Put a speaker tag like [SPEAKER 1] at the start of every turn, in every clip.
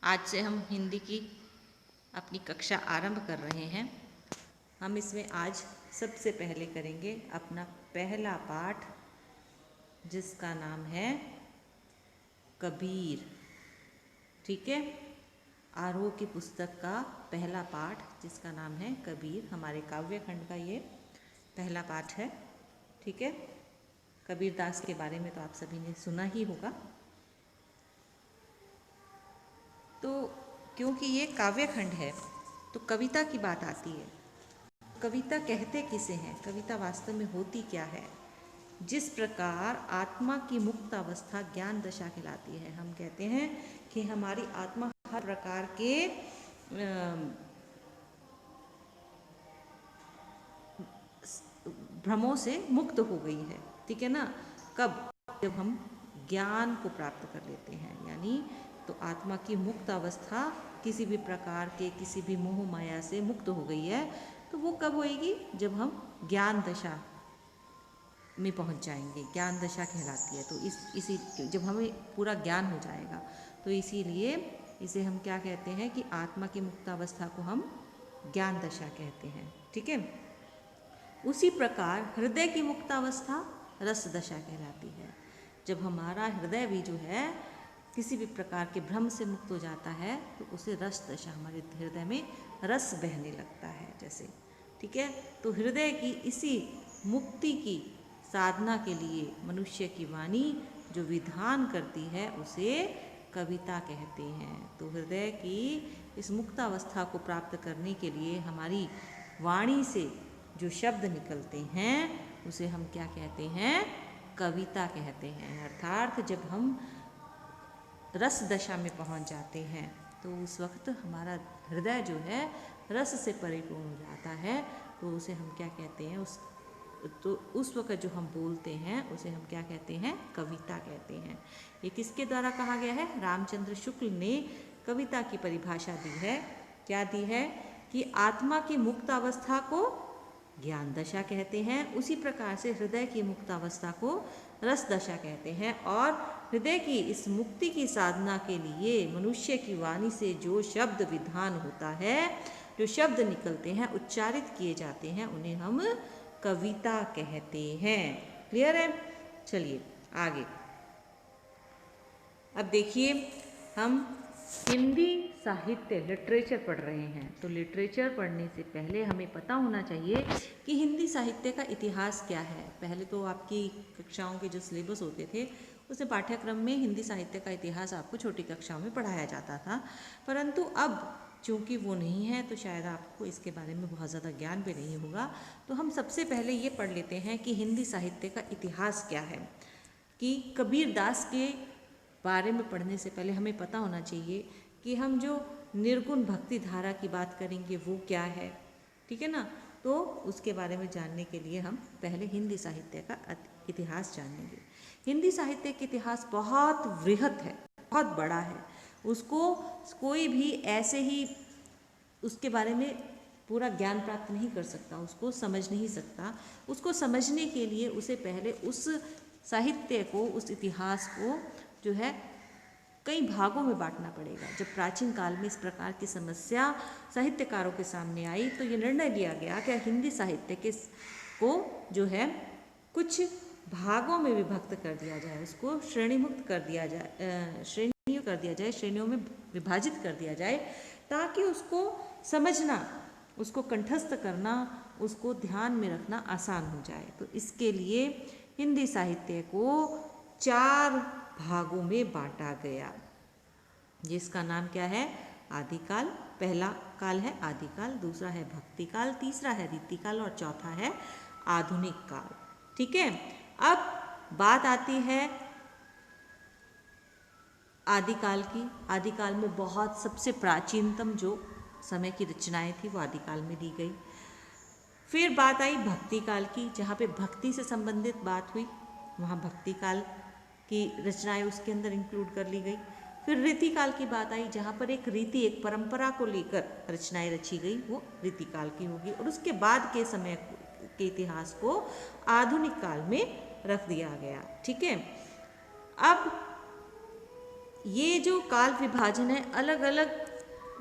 [SPEAKER 1] आज से हम हिंदी की अपनी कक्षा आरंभ कर रहे हैं। हम इसमें आज सबसे पहले करेंगे अपना पहला पाठ, जिसका नाम है कबीर। ठीक है, आरोह की पुस्तक का पहला पाठ जिसका नाम है कबीर, हमारे काव्य खंड का ये पहला पाठ है। ठीक है, कबीर दास के बारे में तो आप सभी ने सुना ही होगा। तो क्योंकि ये काव्य खंड है तो कविता की बात आती है। कविता कहते किसे हैं, कविता वास्तव में होती क्या है। जिस प्रकार आत्मा की मुक्त अवस्था ज्ञान दशा कहलाती है, हम कहते हैं कि हमारी आत्मा हर प्रकार के भ्रमों से मुक्त हो गई है। ठीक है ना। कब? जब हम ज्ञान को प्राप्त कर लेते हैं, यानी तो आत्मा की मुक्त अवस्था किसी भी प्रकार के किसी भी मोह माया से मुक्त हो गई है। तो वो कब होएगी? जब हम ज्ञान दशा में पहुंच जाएंगे। ज्ञान दशा कहलाती है। तो इसी जब हमें पूरा ज्ञान हो जाएगा तो इसीलिए इसे हम क्या कहते हैं कि आत्मा की मुक्त अवस्था को हम ज्ञान दशा कहते हैं। ठीक है। उसी प्रकार हृदय की मुक्त अवस्था रस दशा कहलाती है। जब हमारा हृदय भी जो है किसी भी प्रकार के भ्रम से मुक्त हो जाता है तो उसे रस दशा, हमारे हृदय में रस बहने लगता है जैसे। ठीक है। तो हृदय की इसी मुक्ति की साधना के लिए मनुष्य की वाणी जो विधान करती है उसे कविता कहते हैं। तो हृदय की इस मुक्त अवस्था को प्राप्त करने के लिए हमारी वाणी से जो शब्द निकलते हैं उसे हम क्या कहते हैं? कविता कहते हैं। अर्थात जब हम रस दशा में पहुंच जाते हैं तो उस वक्त हमारा हृदय जो है रस से परिपूर्ण हो जाता है। तो उसे हम क्या कहते हैं? उस वक्त जो हम बोलते हैं उसे हम क्या कहते हैं? कविता कहते हैं। ये किसके द्वारा कहा गया है? रामचंद्र शुक्ल ने कविता की परिभाषा दी है। क्या दी है? कि आत्मा की मुक्त अवस्था को ज्ञान दशा कहते हैं, उसी प्रकार से हृदय की मुक्त अवस्था को रस दशा कहते हैं। और हृदय की इस मुक्ति की साधना के लिए मनुष्य की वाणी से जो शब्द विधान होता है, जो शब्द निकलते हैं, उच्चारित किए जाते हैं, उन्हें हम कविता कहते हैं। क्लियर है? चलिए आगे। अब देखिए, हम हिंदी साहित्य लिटरेचर पढ़ रहे हैं। तो लिटरेचर पढ़ने से पहले हमें पता होना चाहिए कि हिंदी साहित्य का इतिहास क्या है। पहले तो आपकी कक्षाओं के जो सिलेबस होते थे उसमें पाठ्यक्रम में हिंदी साहित्य का इतिहास आपको छोटी कक्षाओं में पढ़ाया जाता था, परंतु अब चूँकि वो नहीं है तो शायद आपको इसके बारे में बहुत ज़्यादा ज्ञान भी नहीं होगा। तो हम सबसे पहले ये पढ़ लेते हैं कि हिंदी साहित्य का इतिहास क्या है। कि कबीर दास के बारे में पढ़ने से पहले हमें पता होना चाहिए कि हम जो निर्गुण भक्ति धारा की बात करेंगे वो क्या है। ठीक है ना। तो उसके बारे में जानने के लिए हम पहले हिंदी साहित्य का इतिहास जानेंगे। हिंदी साहित्य का इतिहास बहुत वृहत है, बहुत बड़ा है। उसको कोई भी ऐसे ही उसके बारे में पूरा ज्ञान प्राप्त नहीं कर सकता, उसको समझ नहीं सकता। उसको समझने के लिए उसे पहले उस साहित्य को, उस इतिहास को जो है कई भागों में बांटना पड़ेगा। जब प्राचीन काल में इस प्रकार की समस्या साहित्यकारों के सामने आई तो ये निर्णय लिया गया कि हिंदी साहित्य को जो है कुछ भागों में विभक्त कर दिया जाए, उसको श्रेणीमुक्त कर दिया जाए, श्रेणियों में विभाजित कर दिया जाए, ताकि उसको समझना, उसको कंठस्थ करना, उसको ध्यान में रखना आसान हो जाए। तो इसके लिए हिंदी साहित्य को 4 भागों में बांटा गया, जिसका नाम क्या है? आदिकाल। पहला काल है आदिकाल, दूसरा है भक्ति काल, तीसरा है रीतिकाल और चौथा है आधुनिक काल। ठीक है। अब बात आती है आदिकाल की। आदिकाल में बहुत सबसे प्राचीनतम जो समय की रचनाएं थी वो आदिकाल में दी गई। फिर बात आई भक्ति काल की, जहाँ पे भक्ति से संबंधित बात हुई, वहाँ भक्ति काल की रचनाएं उसके अंदर इंक्लूड कर ली गई। फिर रीतिकाल की बात आई, जहाँ पर एक रीति, एक परंपरा को लेकर रचनाएं रची गई, वो रीतिकाल की होगी। और उसके बाद के समय के इतिहास को आधुनिक काल में रख दिया गया। ठीक है। अब ये जो काल विभाजन है अलग अलग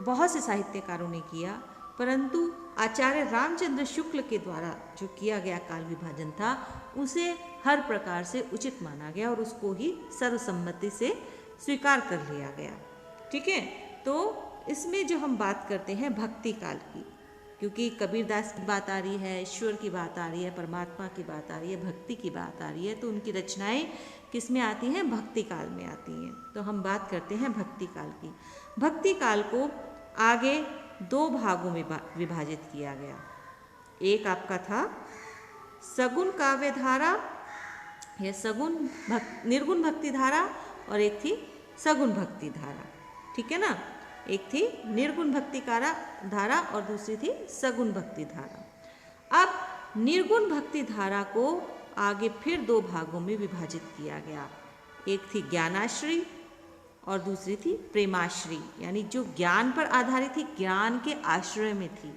[SPEAKER 1] बहुत से साहित्यकारों ने किया, परंतु आचार्य रामचंद्र शुक्ल के द्वारा जो किया गया काल विभाजन था उसे हर प्रकार से उचित माना गया और उसको ही सर्वसम्मति से स्वीकार कर लिया गया। ठीक है, तो इसमें जो हम बात करते हैं भक्ति काल की, क्योंकि कबीरदास की बात आ रही है, ईश्वर की बात आ रही है, परमात्मा की बात आ रही है, भक्ति की बात आ रही है, तो उनकी रचनाएं किस में आती हैं? भक्ति काल में आती हैं। तो हम बात करते हैं भक्ति काल की। भक्ति काल को आगे दो भागों में विभाजित किया गया। एक आपका था सगुण काव्य धारा या निर्गुण भक्ति धारा, और एक थी सगुण भक्ति धारा। ठीक है ना, एक थी निर्गुण भक्ति धारा और दूसरी थी सगुण भक्ति धारा। अब निर्गुण भक्ति धारा को आगे फिर दो भागों में विभाजित किया गया। एक थी ज्ञानाश्री और दूसरी थी प्रेमाश्री, यानी जो ज्ञान पर आधारित थी, ज्ञान के आश्रय में थी,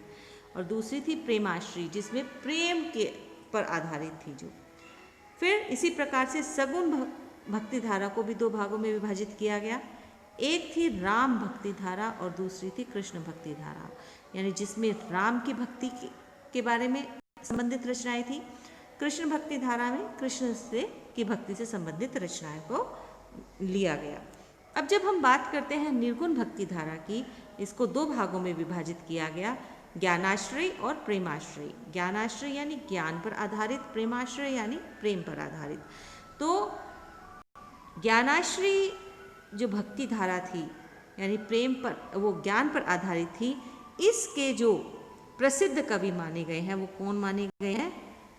[SPEAKER 1] और दूसरी थी प्रेमाश्री जिसमें प्रेम के पर आधारित थी। जो फिर इसी प्रकार से सगुण भक्ति धारा को भी दो भागों में विभाजित किया गया। एक थी राम भक्ति धारा और दूसरी थी कृष्ण भक्ति धारा, यानी जिसमें राम की भक्ति के बारे में संबंधित रचनाएं थी। कृष्ण भक्ति धारा में कृष्ण से की भक्ति से संबंधित रचनाएं को लिया गया। अब जब हम बात करते हैं निर्गुण भक्ति धारा की, इसको दो भागों में विभाजित किया गया, ज्ञानाश्रय और प्रेमाश्रय। ज्ञानाश्रय यानी ज्ञान पर आधारित, प्रेमाश्रय यानी प्रेम पर आधारित। तो ज्ञानाश्रय जो भक्ति धारा थी यानी प्रेम पर, वो ज्ञान पर आधारित थी, इसके जो प्रसिद्ध कवि माने गए हैं वो कौन माने गए हैं?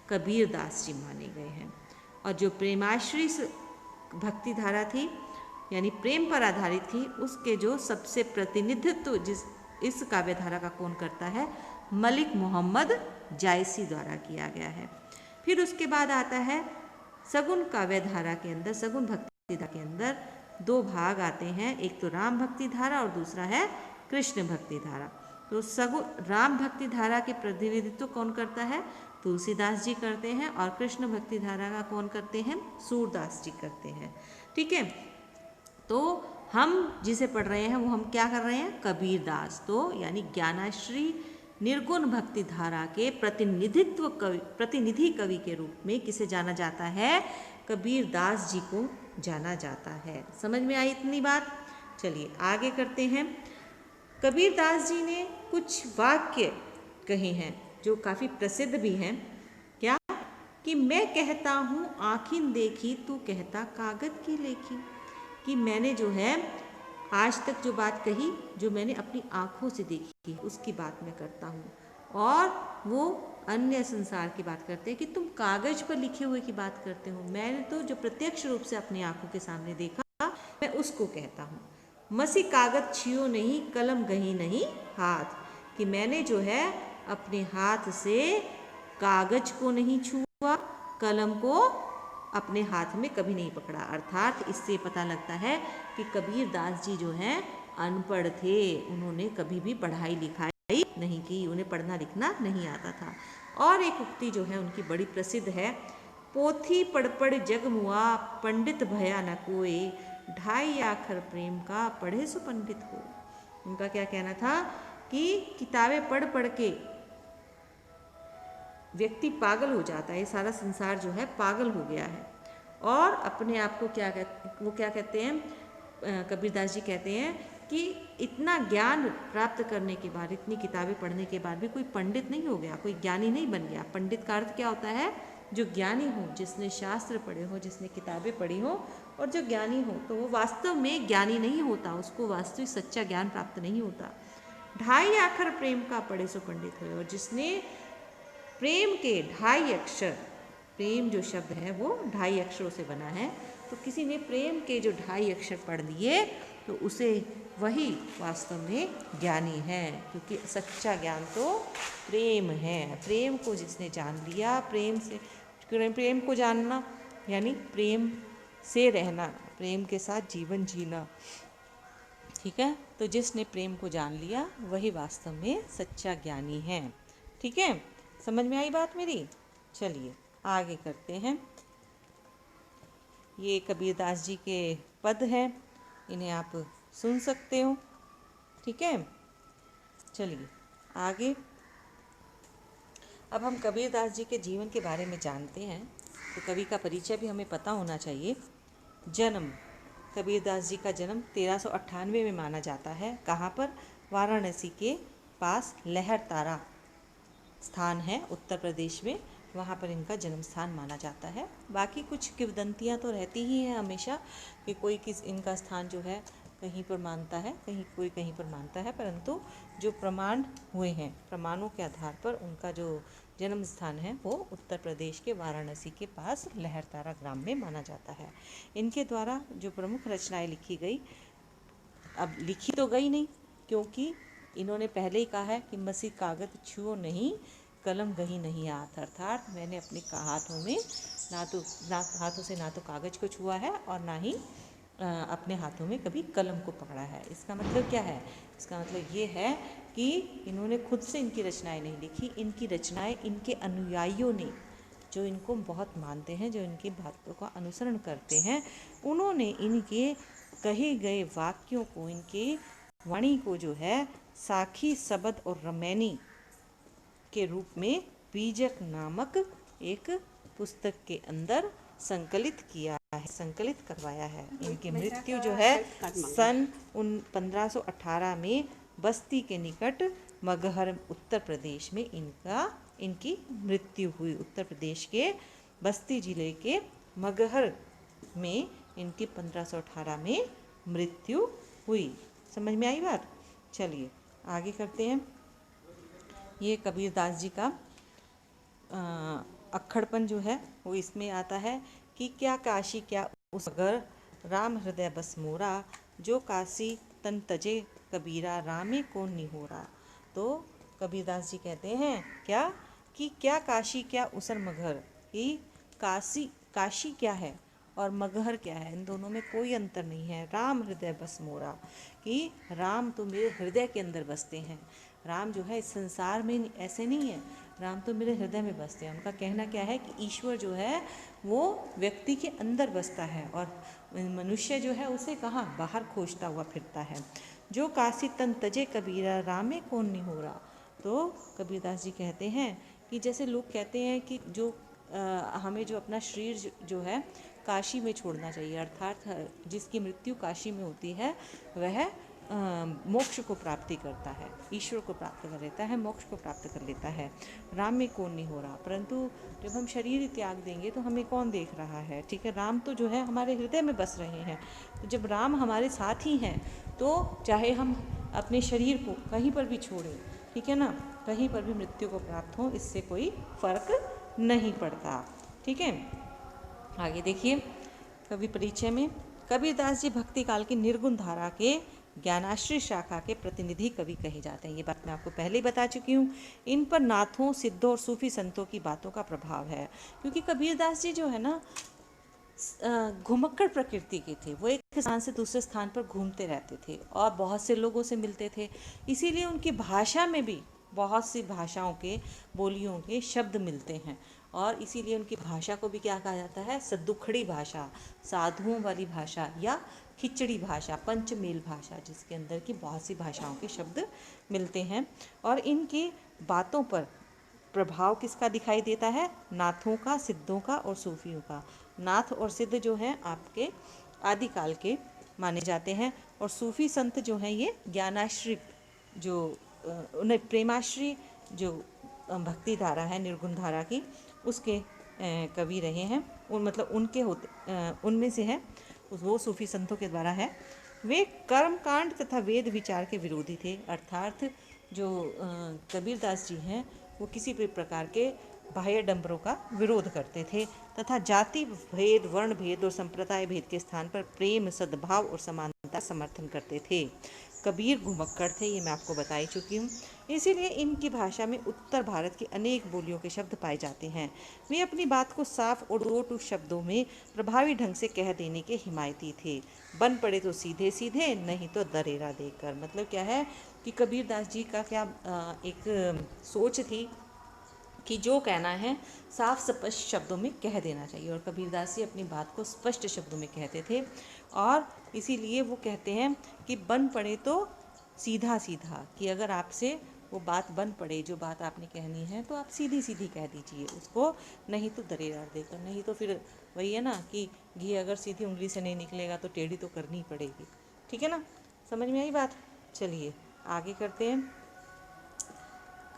[SPEAKER 1] कबीरदास जी माने गए हैं। और जो प्रेमाश्रय भक्ति धारा थी यानी प्रेम पर आधारित थी, उसके जो सबसे प्रतिनिधित्व इस काव्य धारा का कौन करता है? मलिक मोहम्मद जायसी द्वारा किया गया है। फिर उसके बाद आता है सगुण काव्य धारा के अंदर, सगुण भक्ति धारा के अंदर दो भाग आते हैं, एक तो राम भक्ति धारा और दूसरा है कृष्ण भक्ति धारा। तो सगुण राम भक्ति धारा के प्रतिनिधित्व कौन करता है? तुलसीदास जी करते हैं, और कृष्ण भक्ति धारा का कौन करते हैं? सूरदास जी करते हैं। ठीक है, तो हम जिसे पढ़ रहे हैं वो हम क्या कर रहे हैं? कबीरदास। तो यानी ज्ञानाश्री निर्गुण भक्ति धारा के प्रतिनिधि कवि के रूप में किसे जाना जाता है? कबीरदास जी को जाना जाता है। समझ में आई इतनी बात? चलिए आगे करते हैं। कबीरदास जी ने कुछ वाक्य कहे हैं जो काफ़ी प्रसिद्ध भी हैं। क्या? कि मैं कहता हूँ आँखिन देखी, तू कहता कागज की लेखी। कि मैंने जो है आज तक जो बात कही, जो मैंने अपनी आँखों से देखी, उसकी बात मैं करता हूँ, और वो अन्य संसार की बात करते हैं कि तुम कागज पर लिखे हुए की बात करते हो। मैंने तो जो प्रत्यक्ष रूप से अपनी आंखों के सामने देखा, मैं उसको कहता हूँ। मसी कागज छियो नहीं, कलम गही नहीं हाथ। कि मैंने जो है अपने हाथ से कागज को नहीं छुआ, कलम को अपने हाथ में कभी नहीं पकड़ा। अर्थात इससे पता लगता है कि कबीरदास जी जो हैं अनपढ़ थे, उन्होंने कभी भी पढ़ाई लिखाई नहीं की, उन्हें पढ़ना लिखना नहीं आता था। और एक उक्ति जो है उनकी बड़ी प्रसिद्ध है, पोथी पढ़ पढ़ जग मुआ, पंडित भया न कोई, ढाई आखर प्रेम का पढ़े सो पंडित हो। उनका क्या कहना था कि किताबें पढ़ पढ़ के व्यक्ति पागल हो जाता है, ये सारा संसार जो है पागल हो गया है। और अपने आप को वो क्या कहते हैं, कबीरदास जी कहते हैं कि इतना ज्ञान प्राप्त करने के बाद, इतनी किताबें पढ़ने के बाद भी कोई पंडित नहीं हो गया, कोई ज्ञानी नहीं बन गया। पंडित का अर्थ क्या होता है? जो ज्ञानी हो, जिसने शास्त्र पढ़े हो, जिसने किताबें पढ़ी हो, और जो ज्ञानी हो, तो वो वास्तव में ज्ञानी नहीं होता, उसको वास्तविक सच्चा ज्ञान प्राप्त नहीं होता। ढाई आखर प्रेम का पढ़े सो पंडित हो। और जिसने प्रेम के ढाई अक्षर, प्रेम जो शब्द है वो ढाई अक्षरों से बना है, तो किसी ने प्रेम के जो ढाई अक्षर पढ़ लिए तो उसे वही वास्तव में ज्ञानी है, क्योंकि सच्चा ज्ञान तो प्रेम है। प्रेम को जिसने जान लिया, प्रेम को जानना यानी प्रेम से रहना, प्रेम के साथ जीवन जीना। ठीक है, तो जिसने प्रेम को जान लिया वही वास्तव में सच्चा ज्ञानी है। ठीक है, समझ में आई बात मेरी? चलिए आगे करते हैं। ये कबीरदास जी के पद हैं, इन्हें आप सुन सकते हो। ठीक है, चलिए आगे। अब हम कबीरदास जी के जीवन के बारे में जानते हैं। तो कवि का परिचय भी हमें पता होना चाहिए। जन्म, कबीरदास जी का जन्म 1398 में माना जाता है। कहाँ पर? वाराणसी के पास लहर तारा स्थान है उत्तर प्रदेश में, वहाँ पर इनका जन्म स्थान माना जाता है। बाकी कुछ किंवदंतियाँ तो रहती ही हैं हमेशा कि कोई किस इनका स्थान जो है कहीं पर मानता है, कहीं कोई कहीं पर मानता है, परंतु जो प्रमाण हुए हैं, प्रमाणों के आधार पर उनका जो जन्म स्थान है वो उत्तर प्रदेश के वाराणसी के पास लहरतारा ग्राम में माना जाता है। इनके द्वारा जो प्रमुख रचनाएं लिखी गई, अब लिखी तो गई नहीं क्योंकि इन्होंने पहले ही कहा है कि मसी कागज छुओ नहीं, कलम गही नहीं हाथ, अर्थात मैंने अपने हाथों में हाथों से ना तो कागज़ को छुआ है और ना ही अपने हाथों में कभी कलम को पकड़ा है। इसका मतलब क्या है? इसका मतलब ये है कि इन्होंने खुद से इनकी रचनाएं नहीं लिखी, इनकी रचनाएं इनके अनुयायियों ने, जो इनको बहुत मानते हैं, जो इनकी बातों का अनुसरण करते हैं, उन्होंने इनके कहे गए वाक्यों को, इनके वाणी को जो है साखी, शबद और रमैनी के रूप में बीजक नामक एक पुस्तक के अंदर संकलित किया है, संकलित करवाया है। इनकी मृत्यु जो है सन 1518 में बस्ती के निकट मगहर उत्तर प्रदेश में इनकी मृत्यु हुई। उत्तर प्रदेश के बस्ती जिले के मगहर में इनकी 1518 में मृत्यु हुई। समझ में आई बात? चलिए आगे करते हैं। ये कबीरदास जी का अक्खड़पन जो है वो इसमें आता है कि क्या काशी क्या उस अगर राम हृदय बस मोरा, जो काशी तन तजे कबीरा रामे को निहोरा। तो कबीरदास जी कहते हैं क्या कि क्या काशी क्या उसर मगहर, कि काशी क्या है और मगहर क्या है, इन दोनों में कोई अंतर नहीं है। राम हृदय बस मोरा, कि राम तो मेरे हृदय के अंदर बसते हैं। राम जो है इस संसार में ऐसे नहीं है, राम तो मेरे हृदय में बसते हैं। उनका कहना क्या है कि ईश्वर जो है वो व्यक्ति के अंदर बसता है और मनुष्य जो है उसे कहाँ बाहर खोजता हुआ फिरता है। जो काशी तन तजे कबीरा रामे कौन नहीं हो रहा। तो कबीरदास जी कहते हैं कि जैसे लोग कहते हैं कि जो हमें जो अपना शरीर जो है काशी में छोड़ना चाहिए, अर्थात जिसकी मृत्यु काशी में होती है वह मोक्ष को प्राप्ति करता है, ईश्वर को प्राप्त कर लेता है, मोक्ष को प्राप्त कर लेता है। राम में कौन नहीं हो रहा, परंतु जब हम शरीर त्याग देंगे तो हमें कौन देख रहा है? ठीक है, राम तो जो है हमारे हृदय में बस रहे हैं। तो जब राम हमारे साथ ही हैं तो चाहे हम अपने शरीर को कहीं पर भी छोड़ें, ठीक है ना, कहीं पर भी मृत्यु को प्राप्त हो, इससे कोई फर्क नहीं पड़ता। ठीक है, आगे देखिए कवि परिचय में। कबीरदास जी भक्ति काल की निर्गुण धारा के ज्ञानाश्रय शाखा के प्रतिनिधि कवि कहे जाते हैं। ये बात मैं आपको पहले ही बता चुकी हूँ। इन पर नाथों, सिद्धों और सूफी संतों की बातों का प्रभाव है, क्योंकि कबीरदास जी जो है ना घुमक्कड़ प्रकृति के थे। वो एक स्थान से दूसरे स्थान पर घूमते रहते थे और बहुत से लोगों से मिलते थे। इसीलिए उनकी भाषा में भी बहुत सी भाषाओं के, बोलियों के शब्द मिलते हैं और इसीलिए उनकी भाषा को भी क्या कहा जाता है? सद्दुखड़ी भाषा, साधुओं वाली भाषा या खिचड़ी भाषा, पंचमेल भाषा, जिसके अंदर की बहुत सी भाषाओं के शब्द मिलते हैं। और इनकी बातों पर प्रभाव किसका दिखाई देता है? नाथों का, सिद्धों का और सूफियों का। नाथ और सिद्ध जो हैं आपके आदिकाल के माने जाते हैं और सूफी संत जो हैं ये ज्ञानाश्री, जो उन्हें प्रेमाश्री जो भक्ति धारा है निर्गुण धारा की, उसके कवि रहे हैं। मतलब उनके होते उनमें से है, वो सूफी संतों के द्वारा है। वे कर्मकांड तथा वेद विचार के विरोधी थे, अर्थात जो कबीरदास जी हैं वो किसी भी प्रकार के बाह्य डंबरों का विरोध करते थे तथा जाति भेद, वर्ण भेद और संप्रदाय भेद के स्थान पर प्रेम, सद्भाव और समानता समर्थन करते थे। कबीर घुमक्कड़ थे, ये मैं आपको बता ही चुकी हूँ। इसीलिए इनकी भाषा में उत्तर भारत की अनेक बोलियों के शब्द पाए जाते हैं। वे अपनी बात को साफ और दो टूक शब्दों में प्रभावी ढंग से कह देने के हिमायती थे। बन पड़े तो सीधे सीधे, नहीं तो दरेरा देकर। मतलब क्या है कि कबीरदास जी का क्या एक सोच थी कि जो कहना है साफ स्पष्ट शब्दों में कह देना चाहिए और कबीरदास जी अपनी बात को स्पष्ट शब्दों में कहते थे। और इसीलिए वो कहते हैं कि बन पड़े तो सीधा सीधा, कि अगर आपसे वो बात बन पड़े, जो बात आपने कहनी है, तो आप सीधी सीधी कह दीजिए उसको, नहीं तो दरेरार देकर। नहीं तो फिर वही है ना कि घी अगर सीधी उंगली से नहीं निकलेगा तो टेढ़ी तो करनी ही पड़ेगी। ठीक है ना, समझ में आई बात? चलिए आगे करते हैं।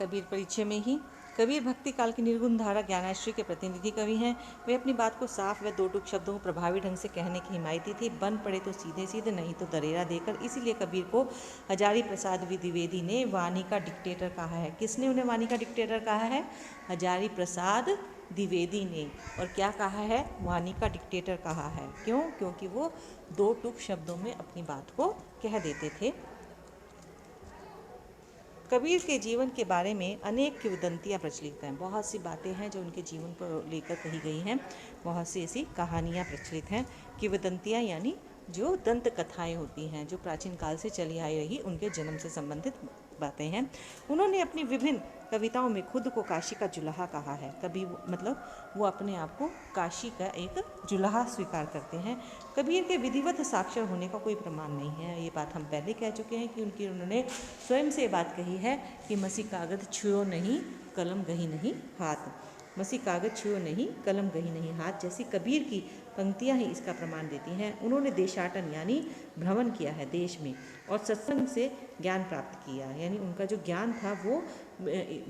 [SPEAKER 1] कबीर परिचय में ही, कबीर भक्ति काल की निर्गुण धारा ज्ञानाश्री के प्रतिनिधि कवि हैं। वे अपनी बात को साफ व दो टूक शब्दों को प्रभावी ढंग से कहने की हिमायती थे। बन पड़े तो सीधे सीधे, नहीं तो दरेरा देकर। इसीलिए कबीर को हजारी प्रसाद द्विवेदी ने वाणी का डिक्टेटर कहा है। किसने उन्हें वाणी का डिक्टेटर कहा है? हजारी प्रसाद द्विवेदी ने। और क्या कहा है? वाणी का डिक्टेटर कहा है। क्यों? क्योंकि वो दो टूक शब्दों में अपनी बात को कह देते थे। कबीर के जीवन के बारे में अनेक किंवदंतियाँ प्रचलित हैं। बहुत सी बातें हैं जो उनके जीवन को लेकर कही गई हैं। बहुत सी ऐसी कहानियाँ प्रचलित हैं। किंवदंतियाँ यानी जो दंत कथाएँ होती हैं, जो प्राचीन काल से चली आई रही, उनके जन्म से संबंधित बातें हैं। उन्होंने अपनी विभिन्न कविताओं में खुद को काशी का जुलाहा कहा है। कभी मतलब वो अपने आप को काशी का एक जुलाहा स्वीकार करते हैं। कबीर के विधिवत साक्षर होने का कोई प्रमाण नहीं है। ये बात हम पहले कह चुके हैं कि उन्होंने स्वयं से बात कही है कि मसी कागज छुओ नहीं, कलम गही नहीं हाथ। मसी कागज छुओ नहीं, कलम गही नहीं हाथ जैसी कबीर की पंक्तियां ही इसका प्रमाण देती हैं। उन्होंने देशाटन यानी भ्रमण किया है देश में, और सत्संग से ज्ञान प्राप्त किया। यानी उनका जो ज्ञान था वो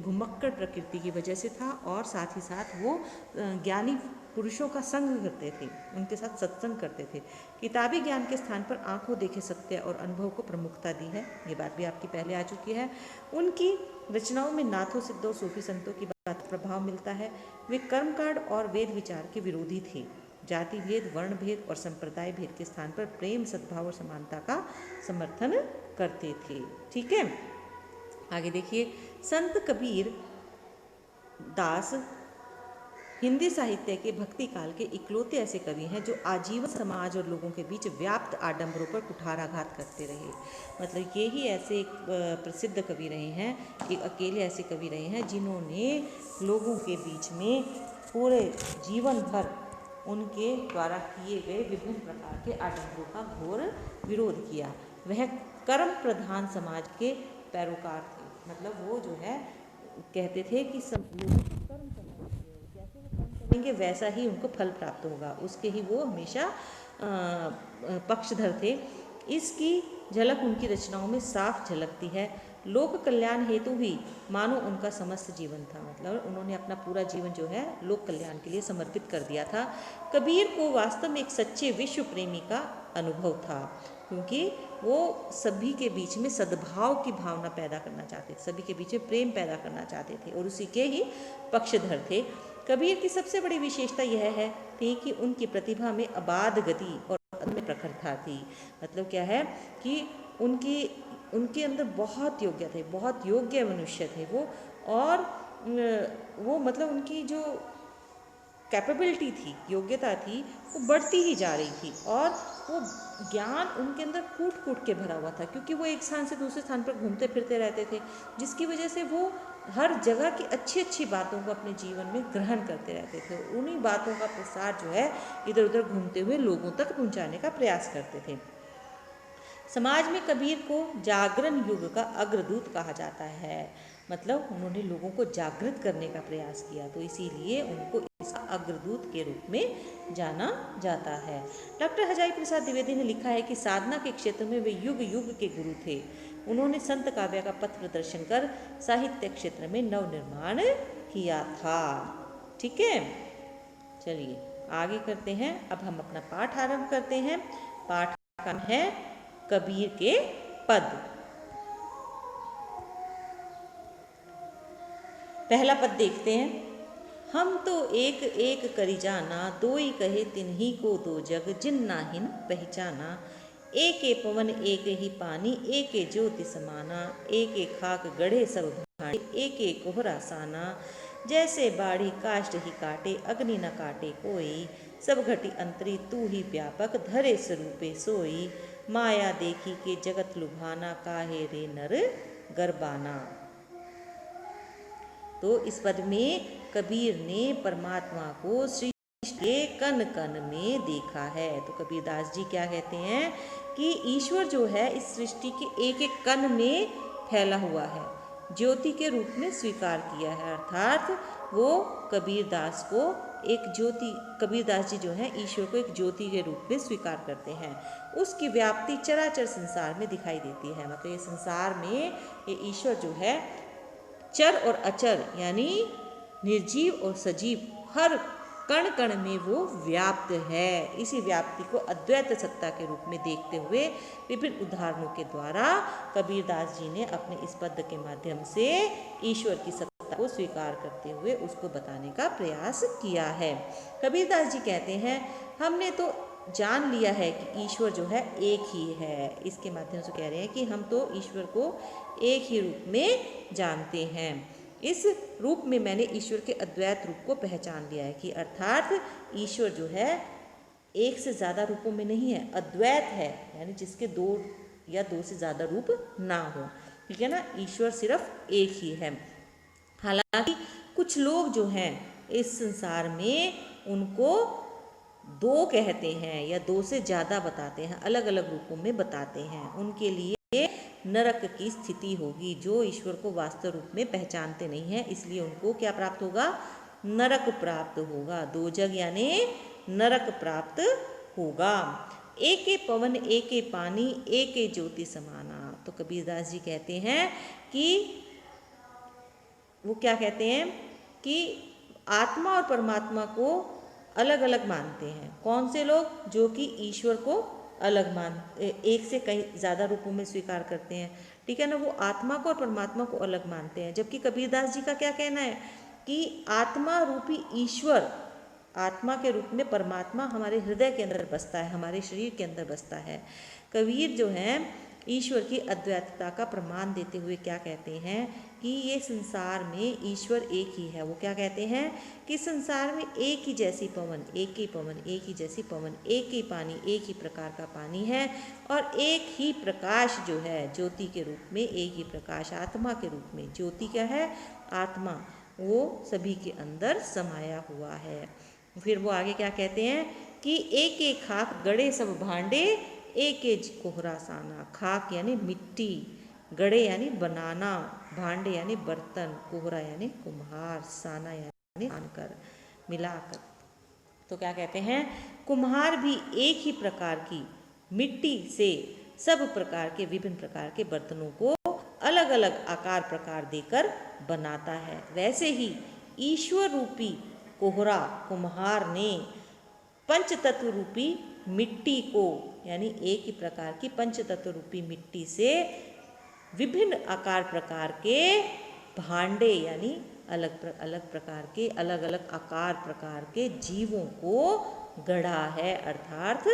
[SPEAKER 1] घुमक्कड़ प्रकृति की वजह से था, और साथ ही साथ वो ज्ञानी पुरुषों का संग करते थे, उनके साथ सत्संग करते थे। किताबी ज्ञान के स्थान पर आंखों देखे सत्य और अनुभव को प्रमुखता दी है। ये बात भी आपकी पहले आ चुकी है। उनकी रचनाओं में नाथों, सिद्धों, सूफी संतों की बात प्रभाव मिलता है। वे कर्मकांड और वेद विचार के विरोधी थे। जाति भेद, वर्ण भेद और संप्रदाय भेद के स्थान पर प्रेम, सद्भाव और समानता का समर्थन करते थे। ठीक है, आगे देखिए। संत कबीर दास हिंदी साहित्य के भक्ति काल के इकलौते ऐसे कवि हैं जो आजीवन समाज और लोगों के बीच व्याप्त आडंबरों पर कुठाराघात करते रहे। मतलब ये ही ऐसे प्रसिद्ध कवि रहे हैं, एक अकेले ऐसे कवि रहे हैं जिन्होंने लोगों के बीच में पूरे जीवन भर उनके द्वारा किए गए विभिन्न प्रकार के आडंबरों का घोर विरोध किया। वह कर्म प्रधान समाज के पैरोकार थे। मतलब वो जो है कहते थे कि सब लोग कर्म करेंगे वैसा ही उनको फल प्राप्त होगा, उसके ही वो हमेशा पक्षधर थे। इसकी झलक उनकी रचनाओं में साफ झलकती है। लोक कल्याण हेतु ही मानो उनका समस्त जीवन था। मतलब उन्होंने अपना पूरा जीवन जो है लोक कल्याण के लिए समर्पित कर दिया था। कबीर को वास्तव में एक सच्चे विश्व प्रेमी का अनुभव था, क्योंकि वो सभी के बीच में सद्भाव की भावना पैदा करना चाहते थे, सभी के बीच में प्रेम पैदा करना चाहते थे, और उसी के ही पक्षधर थे। कबीर की सबसे बड़ी विशेषता यह है थी कि उनकी प्रतिभा में अबाध गति और अदम्य प्रखरता थी। मतलब क्या है कि उनके अंदर बहुत योग्य थे, बहुत योग्य मनुष्य थे वो, और वो मतलब उनकी जो कैपेबिलिटी थी, योग्यता थी, वो बढ़ती ही जा रही थी, और वो ज्ञान उनके अंदर कूट कूट के भरा हुआ था, क्योंकि वो एक स्थान से दूसरे स्थान पर घूमते फिरते रहते थे, जिसकी वजह से वो हर जगह की अच्छी अच्छी बातों को अपने जीवन में ग्रहण करते रहते थे। उन्हीं बातों का प्रसार जो है इधर उधर घूमते हुए लोगों तक पहुंचाने का प्रयास करते थे। समाज में कबीर को जागरण युग का अग्रदूत कहा जाता है। मतलब उन्होंने लोगों को जागृत करने का प्रयास किया, तो इसीलिए उनको इसका अग्रदूत के रूप में जाना जाता है। डॉक्टर हजारी प्रसाद द्विवेदी ने लिखा है कि साधना के क्षेत्र में वे युग युग के गुरु थे। उन्होंने संत काव्य का पथ प्रदर्शन कर साहित्य क्षेत्र में नव निर्माण किया था। ठीक है, चलिए आगे करते हैं। अब हम अपना पाठ आरंभ करते हैं। पाठ का नाम है कबीर के पद। पहला पद देखते हैं। हम तो एक एक करी जाना, दोई कहे तिन्ही को दो जग, जिन नाहिन पहचाना। एक पवन एक ही पानी, एक ज्योति समाना। एक खाक गढ़े सब भांडे, एक कोहरा साना। जैसे बाढ़ी काष्ट ही काटे, अग्नि न काटे कोई। सब घटी अंतरी तू ही व्यापक, धरे स्वरूपे सोई। माया देखी के जगत लुभाना, काहे रे नर गरबाना। तो इस पद में कबीर ने परमात्मा को, श्री के कण कण में देखा है। तो कबीरदास जी क्या कहते हैं कि ईश्वर जो है इस सृष्टि के एक एक कण में फैला हुआ है, ज्योति के रूप में स्वीकार किया है। अर्थात वो कबीरदास को एक ज्योति, कबीरदास जी जो हैं ईश्वर को एक ज्योति के रूप में स्वीकार करते हैं। उसकी व्याप्ति चराचर संसार में दिखाई देती है। मतलब ये संसार में ये ईश्वर जो है चर और अचर यानी निर्जीव और सजीव हर कण कण में वो व्याप्त है। इसी व्याप्ति को अद्वैत सत्ता के रूप में देखते हुए विभिन्न उदाहरणों के द्वारा कबीरदास जी ने अपने इस पद के माध्यम से ईश्वर की सत्ता को स्वीकार करते हुए उसको बताने का प्रयास किया है। कबीरदास जी कहते हैं हमने तो जान लिया है कि ईश्वर जो है एक ही है। इसके माध्यम से कह रहे हैं कि हम तो ईश्वर को एक ही रूप में जानते हैं। इस रूप में मैंने ईश्वर के अद्वैत रूप को पहचान लिया है कि अर्थात ईश्वर जो है एक से ज़्यादा रूपों में नहीं है, अद्वैत है, यानी जिसके दो या दो से ज़्यादा रूप ना हो। ठीक है ना, ईश्वर सिर्फ एक ही है। हालांकि कुछ लोग जो हैं इस संसार में उनको दो कहते हैं या दो से ज़्यादा बताते हैं, अलग अलग रूपों में बताते हैं। उनके लिए नरक की स्थिति होगी। जो ईश्वर को वास्तव रूप में पहचानते नहीं हैं, इसलिए उनको क्या प्राप्त होगा? नरक प्राप्त होगा। दोजग यानी नरक प्राप्त होगा। एके पवन एके पानी एके ज्योति समाना। तो कबीरदास जी कहते हैं कि वो क्या कहते हैं कि आत्मा और परमात्मा को अलग अलग मानते हैं। कौन से लोग? जो कि ईश्वर को अलग एक से कई ज़्यादा रूपों में स्वीकार करते हैं। ठीक है ना, वो आत्मा को और परमात्मा को अलग मानते हैं। जबकि कबीरदास जी का क्या कहना है कि आत्मा रूपी ईश्वर, आत्मा के रूप में परमात्मा हमारे हृदय के अंदर बसता है, हमारे शरीर के अंदर बसता है। कबीर जो है ईश्वर की अद्वैतता का प्रमाण देते हुए क्या कहते हैं कि ये संसार में ईश्वर एक ही है। वो क्या कहते हैं कि संसार में एक ही जैसी पवन, एक ही पवन, एक ही जैसी पवन, एक ही पानी, एक ही प्रकार का पानी है, और एक ही प्रकाश जो है ज्योति के रूप में, एक ही प्रकाश आत्मा के रूप में। ज्योति क्या है? आत्मा, वो सभी के अंदर समाया हुआ है। फिर वो आगे क्या कहते हैं कि एक एक खाक गड़े सब भांडे एक एक कोहरा साना। खाक यानी मिट्टी, गड़े यानी बनाना, भांडे यानी बर्तन, कोहरा यानी कुम्हार, साना यानी आनकर, मिलाकर। तो क्या कहते हैं, कुम्हार भी एक ही प्रकार की मिट्टी से सब प्रकार के विभिन्न प्रकार के बर्तनों को अलग अलग आकार प्रकार देकर बनाता है। वैसे ही ईश्वर रूपी कोहरा कुम्हार ने पंच तत्व रूपी मिट्टी को, यानी एक ही प्रकार की पंच तत्व रूपी मिट्टी से विभिन्न आकार प्रकार के भांडे यानी अलग अलग प्रकार के, अलग अलग आकार प्रकार के जीवों को गढ़ा है, अर्थात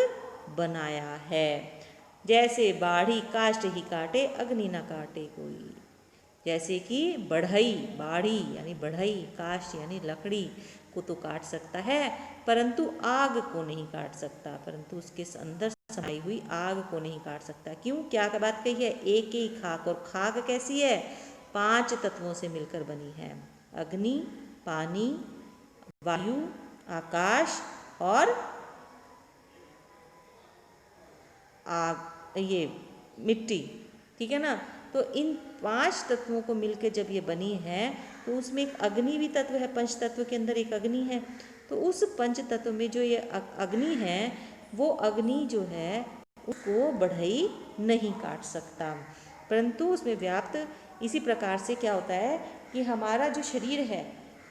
[SPEAKER 1] बनाया है। जैसे बाढ़ी काष्ठ ही काटे अग्नि न काटे कोई। जैसे कि बढ़ई, बाढ़ी यानी बढ़ई, काष्ठ यानी लकड़ी को तो काट सकता है परंतु आग को नहीं काट सकता, परंतु उसके अंदर समाई हुई आग को नहीं काट सकता। क्यों? क्या बात कही है? एक ही खाक, और खाक कैसी है? 5 तत्वों से मिलकर बनी है। अग्नि, पानी, वायु, आकाश और आग, ये मिट्टी। ठीक है ना, तो इन 5 तत्वों को मिलकर जब ये बनी है तो उसमें एक अग्नि भी तत्व है। पंच तत्व के अंदर एक अग्नि है। तो उस पंच तत्व में जो ये अग्नि है, वो अग्नि जो है उसको बढ़ई नहीं काट सकता, परंतु उसमें व्याप्त इसी प्रकार से क्या होता है कि हमारा जो शरीर है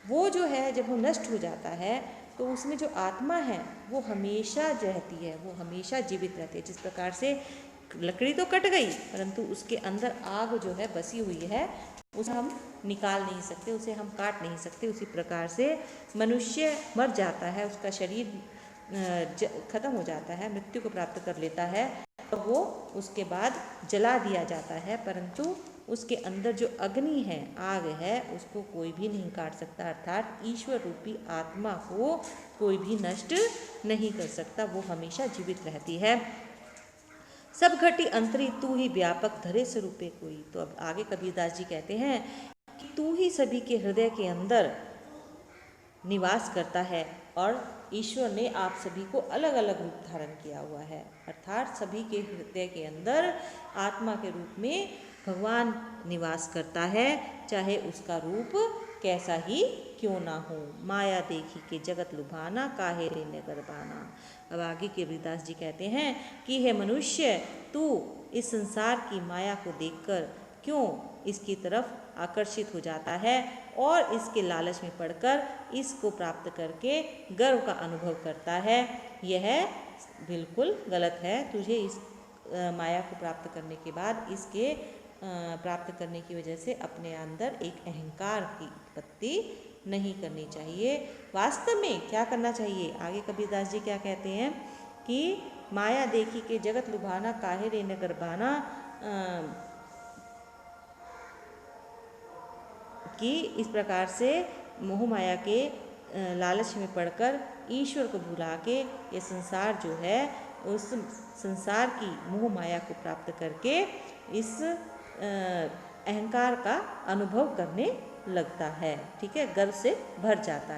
[SPEAKER 1] वो जो है जब वो नष्ट हो जाता है तो उसमें जो आत्मा है वो हमेशा रहती है, वो हमेशा जीवित रहती है। जिस प्रकार से लकड़ी तो कट गई परंतु उसके अंदर आग जो है बसी हुई है, उसे हम निकाल नहीं सकते, उसे हम काट नहीं सकते। उसी प्रकार से मनुष्य मर जाता है, उसका शरीर खत्म हो जाता है, मृत्यु को प्राप्त कर लेता है, तो वो उसके बाद जला दिया जाता है, परंतु उसके अंदर जो अग्नि है, आग है, उसको कोई भी नहीं काट सकता। अर्थात ईश्वर रूपी आत्मा को कोई भी नष्ट नहीं कर सकता, वो हमेशा जीवित रहती है। सब घटी अंतरी तू ही व्यापक धरे स्वरूपे कोई। तो अब आगे कबीरदास जी कहते हैं कि तू ही सभी के हृदय के अंदर निवास करता है, और ईश्वर ने आप सभी को अलग अलग रूप धारण किया हुआ है, अर्थात सभी के हृदय के अंदर आत्मा के रूप में भगवान निवास करता है, चाहे उसका रूप कैसा ही क्यों ना हो। माया देखी के जगत लुभाना, काहे रे नगर बाना। अब आगे के रविदास जी कहते हैं कि हे मनुष्य, तू इस संसार की माया को देखकर क्यों इसकी तरफ आकर्षित हो जाता है और इसके लालच में पड़कर इसको प्राप्त करके गर्व का अनुभव करता है। यह बिल्कुल गलत है। तुझे इस माया को प्राप्त करने के बाद इसके प्राप्त करने की वजह से अपने अंदर एक अहंकार की उत्पत्ति नहीं करनी चाहिए। वास्तव में क्या करना चाहिए? आगे कबीरदास जी क्या कहते हैं कि माया देखी के जगत लुभाना, काहे रे नगर बाना, कि इस प्रकार से मोह माया के लालच में पड़कर ईश्वर को भुला के ये संसार जो है उस संसार की मोह माया को प्राप्त करके इस अहंकार का अनुभव करने लगता है। ठीक है, गर्व से भर जाता है।